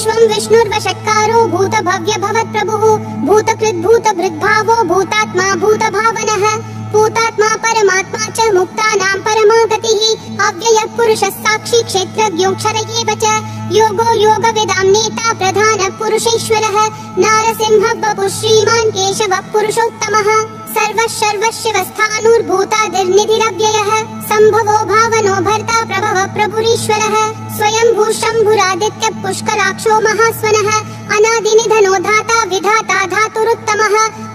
विश्वं विष्णुर्वषट्कारो भूत भव्य भवत् प्रभुः भूतकृत् भूत भृद्भावो भूतात्मा भूत भावनः भूतात्मा परमात्मा च मुक्तानां परमा गतिः अव्ययः पुरुषः साक्षी क्षेत्रज्ञोऽक्षर एव च योगो योगविदां नेता प्रधानः पुरुषेश्वरः नारसिंहः वपुः श्रीमान् केशवः पुरुषोत्तमः सर्वशर्वशिवस्थाणुर्भूतादिर्निधिरव्ययः सम्भवो भावनो भर्ता प्रभवः प्रभुरीश्वरः स्वयंभू शम्भुरादित्यः पुष्कराक्षो महास्वनः अनादिनिधनो धाता विधाता धातुरुत्तमः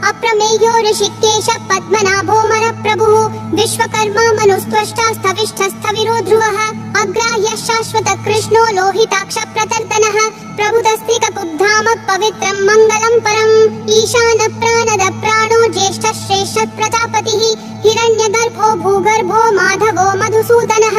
अप्रमेयो ऋषिकेश पद्मनाभो मरप्रभुः विश्वकर्मा मनुस्त्वष्टा स्थविष्ठस्थविरो ध्रुवः अग्राह्यः शाश्वतः कृष्णो लोहिताक्ष प्रतर्दनः प्रभुतस्त्रिककुब्धाम पवित्रं मङ्गलं परम् ईशानः प्राणदः प्राणो ज्येष्ठः श्रेष्ठः प्रजापतिः हिरण्यगर्भो भूगर्भो माधवो मधुसूदनः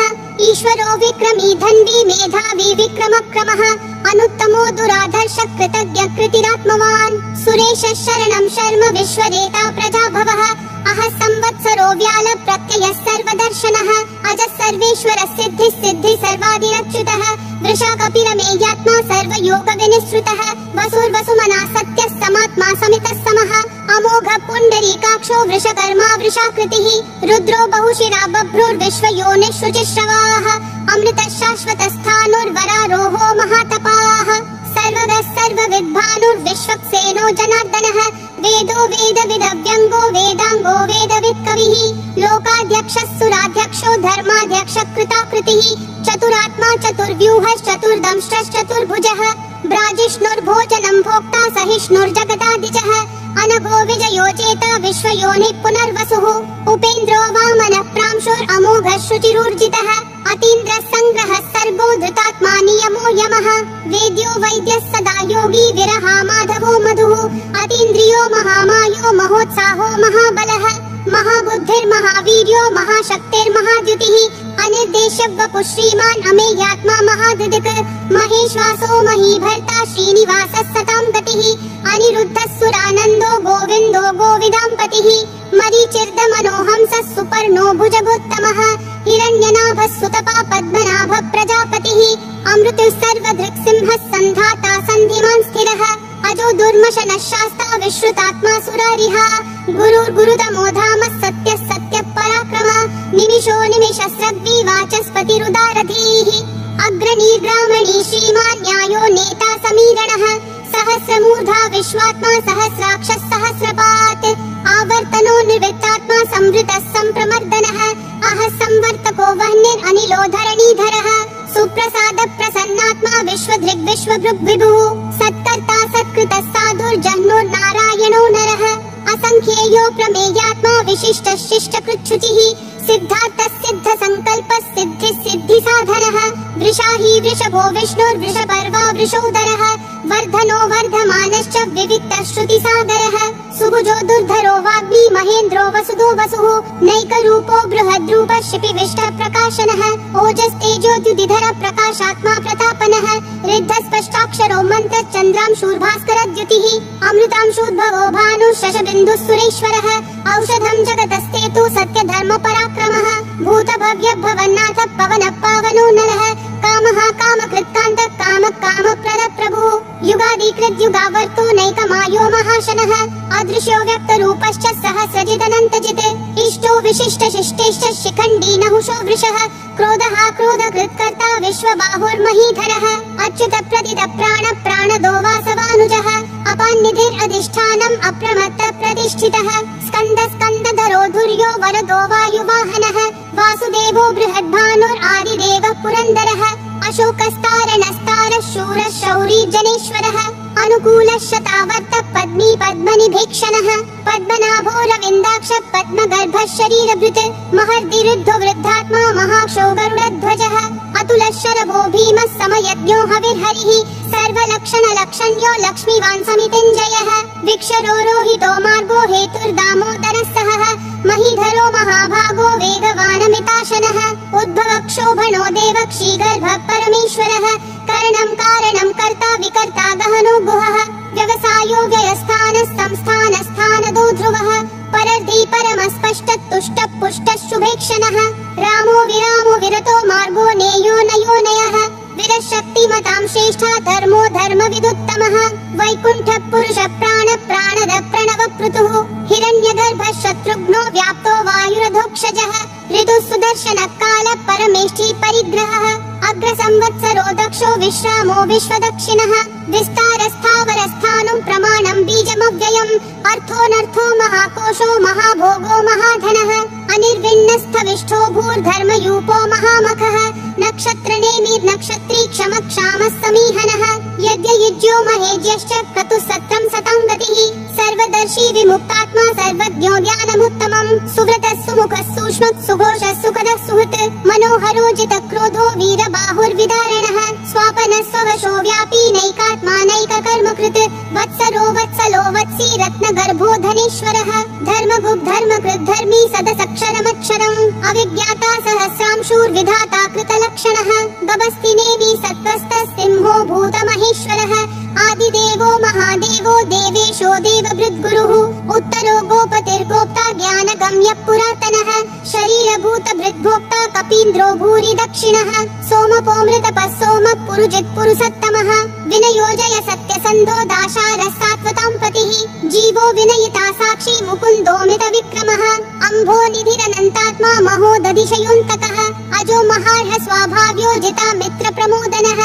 ईश्वरो विक्रमी धन्वी मेधावी विक्रमक्रमः अनुत्तमो दुराधर्ष कृतज्ञ कृतिरात्मवान् सुरेशः शरणं शर्म विश्वरेता प्रजाभवः अहः संवत्सरो व्याल प्रत्ययः सर्वदर्शनः अजः सर्वेश्वरः सिद्धिः सिद्धिः सर्वादिरच्युतः वृषा कपिरमेयात्मा सर्वयोग विनिश्रुतः वसुर्वसुमना सत्यः समात्मा समितः समः अमोघ पुण्डरीकाक्षो वृषकर्मा वृषाकृतिः रुद्रो बहुशिरा बभ्रुर्विश्वयोनिः शुचिश्रवाः अमृतः शाश्वतस्थाणुर्वरारोहो महातपाः सर्वगः सर्वविद्भानुर्विश्वक्सेनो जनार्दनः वेदो वेदविदव्यङ्गो वेदाङ्गो वेदवित्कविः लोकाध्यक्षः सुराध्यक्षो धर्माध्यक्षः कृताकृतिः चतुरात्मा चतुर्व्यूहश्चतुर्दंष्ट्रश्चतुर्भुजः ब्राजिष्णुर्भोजनं भोक्ता सहिष्णुर्जगदादिजः अनघो विजयो चेता विश्वयोनिः पुनर्वसुः उपेन्द्रो वामनः प्रांशुरमोघः शुचिरूर्जितः अतीन्द्रः संग्रहः सर्गो धृतात्मा नियमो यमः वेद्यो वैद्यः सदा योगी विरहा माधवो मधुः अतीन्द्रियो महामायो महोत्साहो महाबलः महाबुद्धिर्महावीर्यो महाशक्तिर्महाद्युतिः अनिर्देश्य वपुः श्रीमान् अमेयात्मा महाधृदिक् महेश्वासो महीभर्ता श्रीनिवासः सतां गतिः अनिरुद्धः सुरानन्दो गोविन्दो गोविदाम्पतिः मरीचिर्दमनोहंसः सुपर्णो भुजगोत्तमः हिरण्यनाभः सुतपा पद्मनाभः प्रजापतिः अमृतः सर्वदृक्सिंहः सन्धाता सन्धिमान् स्थिरः अजो दुर्मशनः शास्ता विश्रुतात्मा सुरारिः गुरुर्गुरुतमो धामः सत्यः सत्यः पराक्रमः निमिषो निमिषस्रग्वी वाचस्पतिरुदारधीः अग्रनीर्ब्राह्मणी श्रीमान् न्यायो नेता समीरणः सहस्रमूर्धा विश्वात्मा सहस्राक्षः सहस्रपात् आवर्तनो निर्वृत्तात्मा संवृतः सम्प्रमर्दनः अहः संवर्तको वह्निरनिलो धरणीधरः सुप्रसाद प्रसन्नात्मा विश्वधृग् विश्वभृग्विभुः सत्कर्ता सत्कृतः साधुर्जह्नुर्नारायणो नरः असंख्येयो प्रमेयात्मा विशिष्टः शिष्टकृच्छुचिः सिद्धार्थः सिद्ध संकल्पः सिद्धिः सिद्धिसाधनः वृषाही वृषभो विष्णुर्वृषपर्वा वृषोदरः वर्धनो वर्धमानश्च विविक्तः श्रुतिसागरः सुभुजो दुर्धरो वाग्मी महेन्द्रो वसुदो वसुः नैकरूपो बृहद्रूपः शिपिविष्टः प्रकाशनः ओजस्तेजोद्युतिधर प्रकाशात्मा प्रतापनः ऋद्धस्पष्टाक्षरो मन्त्रश्चन्द्रांशूर्भास्करद्युतिः अमृतांशूद्भवो भानुः शशबिन्दुः सुरेश्वरः औषधं जगतस्तेतु सत्यधर्मपराक्रमः भूतभव्य भवन्नाथ पवनः पावनो नरः कामः कामकृत्कान्तः कामः कामप्रदः प्रभुः युगादिकृत् युगावर्तो नैकमायो महाशनः अदृश्यो व्यक्तरूपश्च सहस्रजिदनन्तजित् इष्टो विशिष्ट शिष्टेश्च शिखण्डी नहुषो वृषः क्रोधः क्रोधकृत्कर्ता विश्वबाहुर्महीधरः अच्युत प्रदित प्राण प्राणदो वासवानुजः अपान्निधिरधिष्ठानम् अप्रमत्त प्रतिष्ठितः स्कन्द स्कन्दधरो धुर्यो वरदो वायुवाहनः वासुदेवो बृहद्भानुरादिदेवः पुरन्दरः अशोकस्तारणस्तारः शूरः शौरी जनेश्वरः अनुकूलः शतावर्तः पद्मी पद्मनिभीक्षणः पद्मनाभो रविन्दाक्ष पद्मगर्भः शरीरभृत् महर्दिरुद्धो वृद्धात्मा महाक्षो गरुडध्वजः अतुलः शरभो भीमः समयज्ञो हविर्हरिः सर्वलक्षणलक्षण्यो लक्ष्मीवान् समितिञ्जयः विक्षरो रोहितो मार्गो हेतुर्दामोदरः सहः महीधरो महाभागो वेगवानमिताशनः उद्भवक्षोभणो देवक्षीगर्भः परमेश्वरः करणं कारणं कर्ता विकर्ता गहनो गुहः व्यवसायो व्ययस्थानः संस्थानस्थानदो ध्रुवः परर्धी परमस्पष्ट तुष्ट पुष्ट शुभेक्षणः रामो विरामो विरतो मार्गो नेयो नयो नयः वीरशक्तिमतां श्रेष्ठा धर्मो धर्मविदुत्तमः वैकुण्ठ पुरुष प्राण प्राणद प्रणव पृथुः हिरण्यगर्भ शत्रुघ्नो व्याप्तो वायुरधोक्षजः ऋतु सुदर्शन काल परमेष्ठी परिग्रहः अग्र संवत्सरो दक्षो विश्रामो विश्वदक्षिणः विस्तारस्थावरस्थानं प्रमाणं बीजमव्ययम् अर्थोऽनर्थो महाकोशो महाभोगो महाधनः अनिर्विण्णस्थविष्ठो भूर्धर्मयूपो महामखः नक्षत्रनेमि नक्षत्री क्षमक्षामः समीहनः यज्ञयुज्यो महेज्यश्च क्रतुसत्रं सतां गतिः सर्वदर्शी विमुक्तात्मा सर्वज्ञो ज्ञानमुत्तमम् सुव्रतः सुमुखः सूक्ष्मः सुघोषः सुखदः सुहृत् मनोहरो जितक्रोधो वीरबाहुर्विदारणः स्वापनः स्ववशो व्यापी नैकात्मा नैककर्मकृत् वत्सरो वत्सलो वत्सी रत्नगर्भो धनेश्वरः धर्मगुप् धर्मकृत् धर्मी सदसक्षरमक्षरम् अविज्ञाता सहस्रांशूर्विधाता कृतलक्षणः गभस्तिनेमि सत्त्वस्तः सिंहो भूतमहेश्वरः आदिदेवो महादेवो देवेशो देवभृद्गुरुः उत्तरो गोपतिर्गोप्ता ज्ञानगम्यः पुरातनः शरीरभूतभृद्भोक्ता कपीन्द्रो भूरि दक्षिणः सोमपोमृतपः सोमः पुरुजित् पुरुषोत्तमः विनयोजय सत्यसन्धो दाशारः सात्वतां पतिः जीवो विनयिता साक्षी मुकुन्दोमित विक्रमः अम्भो निधिरनन्तात्मा महोदधिशयोऽन्तकः अजो महार्ह स्वाभाव्यो जिता मित्र प्रमोदनः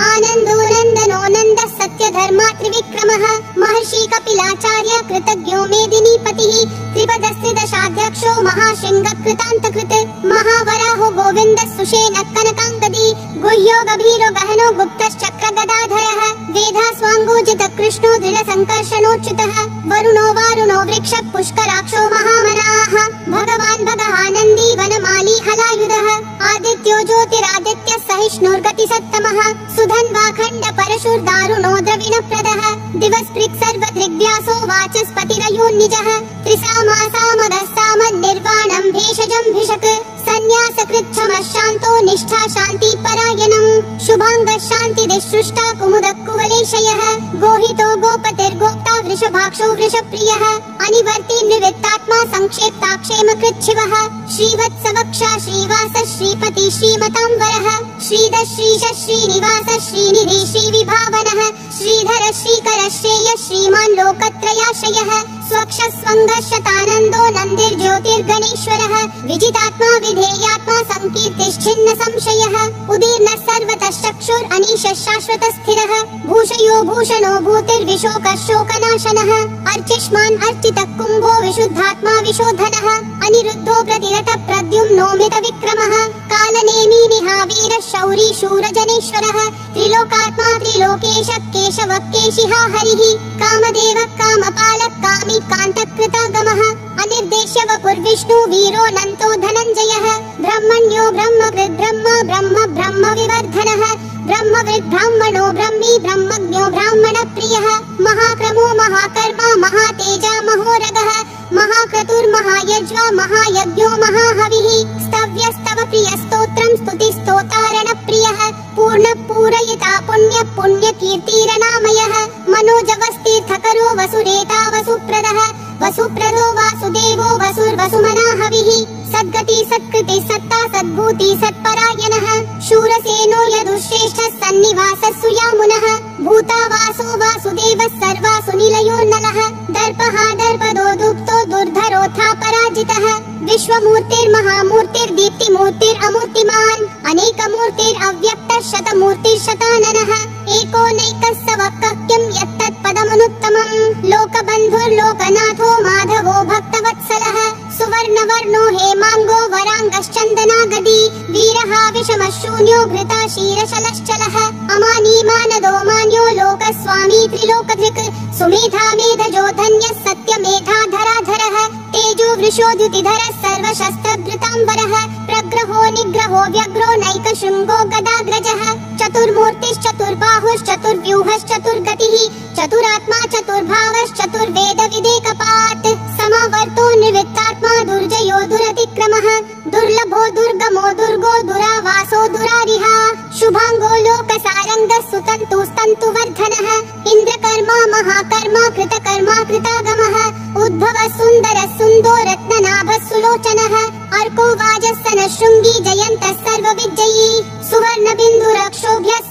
आनन्दो नन्दनो नन्दः सत्य धर्मा त्रिविक्रमः महर्षि कपिलाचार्य कृतज्ञो मेदिनीपतिः त्रिपदस्त्रिदशाध्यक्षो महाशृङ्ग कृतान्तकृत् महावराहो गोविन्दः सुषेणः कनकाङ्गदी गुह्यो गभीरो गहनो गुप्तश्चक्र गदाधरः वेधास्वाङ्गोजित कृष्णो दृढसङ्कर्षणोच्युतः वरुणो वारुणो वृक्ष पुष्कराक्षो महामनाः भगवान् भगहानन्दी वनमाली हलायुधः आदित्यो ज्योतिरादित्यः सहिष्णुर्गतिसत्तमः सुधन्वाखण्ड परशुर्दारुणो द्रविणप्रदः दिवस्पृक् सर्वदृग्व्यासो वाचस्पतिरयोन्निजः त्रिसामासामदस्सामन्निर्वाणं भेषजं भिषक् सन्न्यासकृच्छमः शान्तो निष्ठा शान्ति परायणम् शुभाङ्गः शान्तिदिसृष्टा कुमुदः कुवलेशयः गोहितो गोपतिर्गोप्ता वृषभाक्षो वृषप्रियः अनिवर्ति निवृत्तात्मा संक्षेप्ताक्षेम कृच्छिवः श्रीवत्सवक्षा श्रीवास श्रीपति श्रीमतां वरः श्रीधर श्रीश श्रीनिवास श्रीनिधि श्रीविभावनः श्रीधर श्रीकर श्रेय श्रीमान् लोकत्रयाश्रयः स्वक्षस्वङ्गशतानन्दो नन्दिर्ज्योतिर्गणेश्वरः विजितात्मा विधेयात्मा संकीर्तिश्छिन्न संशयः उदीर्णः सर्वतः चक्षुर् अनीशः शाश्वतः स्थिरः भूषयो भूषणो भूतिर्विशोकः शोकनाशनः अर्चिष्मान् अर्चितः कुम्भो विशुद्धात्मा विशोधनः अनिरुद्धो प्रतिरतः प्रद्युम्नोमित विक्रमः कालनेमी निहावीरः शौरी शूरजनेश्वरः त्रिलोकात्मा त्रिलोकेशः केशवः केशिहा हरिः कामदेवः कामपालः कामी कान्तकृतागमः अनिर्देश्य वपुर्विष्णु वीरो नन्तो धनञ्जयः ब्रह्मण्यो ब्रह्मकृत् ब्रह्म ब्रह्म ब्रह्म विवर्धनः ब्रह्मविद् ब्राह्मणो ब्रह्मी ब्रह्मज्ञो ब्राह्मणप्रियः महाक्रमो महाकर्मा महातेजा महोरगः महाक्रतुर्महायज्वा महायज्ञो महाहविः स्तव्यस्तव प्रियस्तोत्रं स्तुतिस्तोतारणप्रियः पूर्ण पूरयिता पुण्य पुण्यकीर्तिरनामयः मनोजवस्तीर्थकरो वसुरेता वसुप्रदः वसुप्रदो वासुदेवो वसुर्वसुमनाहविः सद्गति सत्कृति सत्ता सद्भूति सत्परायणः शूरसेनो यदुश्रेष्ठः सन्निवासः सुयामुनः भूतावासो वासुदेवः सर्वासु निलयोर्नलः दर्पः दर्पदो दुप्तो दुर्धरोऽथा पराजितः विश्वमूर्तिर्महामूर्तिर्दीप्तिमूर्तिरमूर्तिमान् अनेकमूर्तिरव्यक्तः शतमूर्तिर्शताननः एको नैकः सवक्कं यत्तत्पदमनुत्तमम् लोकबन्धुर्लोकनाथो माधवो भक्तवत्सलः सुवर्णवर्णो हेमाङ्गो वराङ्गश्चन्दनागदी वीरः विषमः शून्यो घृता शीरशलश्चलः अमानी मानदो मान्यो लोकस्वामी त्रिलोकधृक् सुमेधा मेधजो धन्यः सत्यमेधाधराधरः तेजो वृषोद्युतिधरः सर्वशस्त्रभृताम्बरः प्रग्रहो निग्रहो व्यग्रो नैकशृङ्गो गदाग्रजः चतुर्मूर्तिश्चतुर्बाहुश्चतुर्व्यूहश्चतुर्गतिः चतुरात्मा चतुर्भावश्चतुर्वेद विदेकपात् समावर्तो निवृत्तात्मा दुर्जयो दुरतिक्रमः दुर्लभो दुर्गमो दुर्गो दुरावासो दुरारिहा शुभाङ्गो लोकसारङ्गः सुतन्तुस्तन्तुवर्धनः इन्द्रकर्मा महाकर्मा कृतकर्मा कृतागमः उद्भवः सुन्दरः सुन्दो रत्ननाभः सुलोचनः अर्को वाजस्सनः शृङ्गी जयन्तः सर्वविजयी सुवर्णबिन्दुरक्षोभ्यः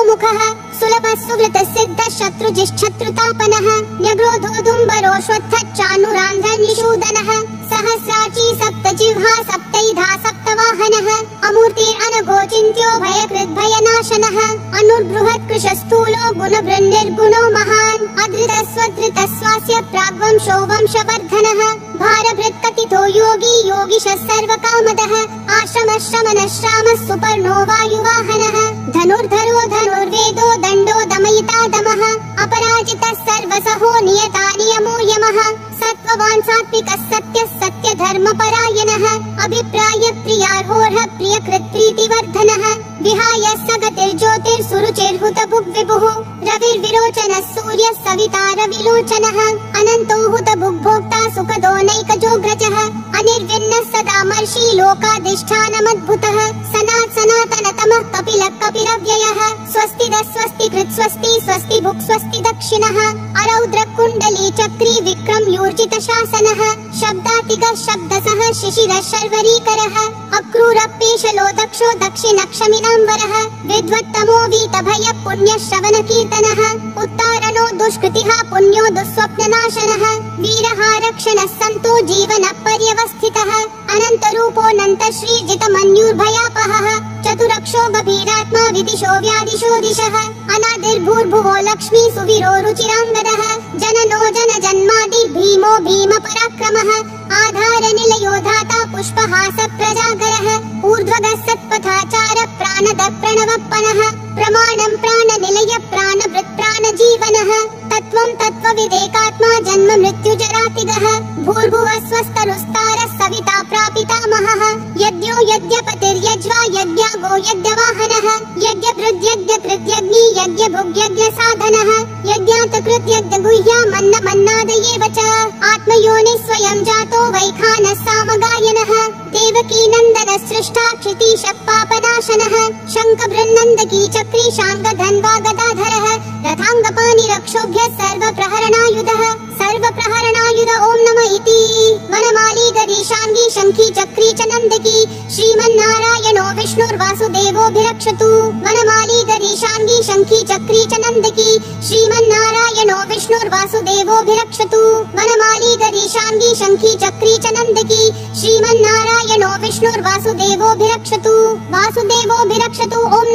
मुखः सुलभः सुवृतः सिद्धः शत्रुजिश्छत्रुतापनः न्यग्रोधोदुम्बरोऽश्वत्थश्चानुरान्ध्रनिषूदनः सहस्राची सप्तजिह्वा सप्तैधा सप्तवाहनः अमूर्तिरनघोचिन्त्यो भयकृद्भयनाशनः अनुर्बृहत्कृशस्थूलो गुणवृन्निर्गुणो महान् अधृतस्वधृतस्वास्य प्राग्वंशो वंशवर्धनः भारभृत्कथितो योगी योगिशः सर्वकामदः आश्रमः शमनः श्रामः सुपर्णो वायुवाहनः धनुर्धरो धनुर्वेदो दण्डो दमयिता दमः अपराजितः सर्वसहो नियता नियमो यमः सत्त्ववान् सात्विकः सत्यः सत्यधर्मपरायणः अभिप्राय प्रियार्होर्ह प्रियकृत् प्रीतिवर्धनः विहाय सगतिर्ज्योतिर्सुरुचिर्हुतभुग् विभुः रविर्विरोचनः सूर्यः सविता रविलोचनः अनन्तो हुतभुग्भोक्ता सुखदो नैकजोग्रजः अनिर्विण्णः सदा मर्षि लोकाधिष्ठानमद्भुतः सनातनतमः कपिलः कपिरव्ययः स्वस्तिदः स्वस्तिकृत् स्वस्ति स्वस्ति भुक् स्वस्ति दक्षिणः अरौद्र कुण्डली चक्री विक्रम यूर्जित शासनः शब्दातिगः शब्दसः शिशिरः शर्वरीकरः अक्रूरपेशलो दक्षो दक्षिणक्षमिनाम्बरः विद्वत्तमो वीतभय पुण्यः श्रवण कीर्तनः उत्तारणो दुष्कृतिः पुण्यो दुःस्वप्ननाशनः वीरः रक्षणः सन्तो जीवनः पर्यवस्थितः अनन्तरूपोऽनन्त श्रीजितमन्युर्भयापहः चतुरक्षो गभीरात्मा विदिशो व्यादिशो दिशः अनादिर्भूर्भुवो लक्ष्मी सुवीरो रुचिराङ्गदः जननो जनजन्मादि भीमो भीम पराक्रमः आधार निलयो धाता पुष्पहास प्रजागरः ऊर्ध्वगः सत्पथाचार प्राणद प्रणवप्पनः प्रमाणं प्राणनिलय प्राणभृत् प्राणजीवनः तत्त्वं तत्त्वविदेकात्मा जन्म मृत्युजरातिगः भूर्भुवः स्वस्तरुस्तारः सविता प्रापितामहः यज्ञो यज्ञपतिर्यज्वा यज्ञागो यज्ञवाहनः यज्ञभृद्यज्ञकृत्यग्नि यज्ञभुग्यज्ञसाधनः यज्ञातकृत् यज्ञगुह्यामन्नमन्नादयेव च आत्मयोनिः स्वयं जातो वैखानः सामगायनः देवकी नन्दनः सृष्टा क्षितीशः पापनाशनः शङ्खबृन्नन्दकी चक्री शाङ्गधन्वा गदाधरः रथाङ्गपाणिरक्षोभ्यः सर्वप्रहरणायुधः सर्वप्रहरणायुध ॐ नमः इति वनमाली गरीशाङ्गी शङ्खी चक्री च नन्दकी श्रीमन्नारायणो विष्णुर्वासुदेवोऽभिरक्षतु वनमाली गरीशाङ्गी शङ्खी चक्री च नन्दकी श्रीमन्नारायणो विष्णुर्वासुदेवोऽभिरक्षतु वनमाली गरीशाङ्गी शङ्खी चक्री च नन्दकी श्रीमन्नारायणो विष्णुर्वासुदेवोऽभिरक्षतु वासुदेवोऽभिरक्षतु ॐ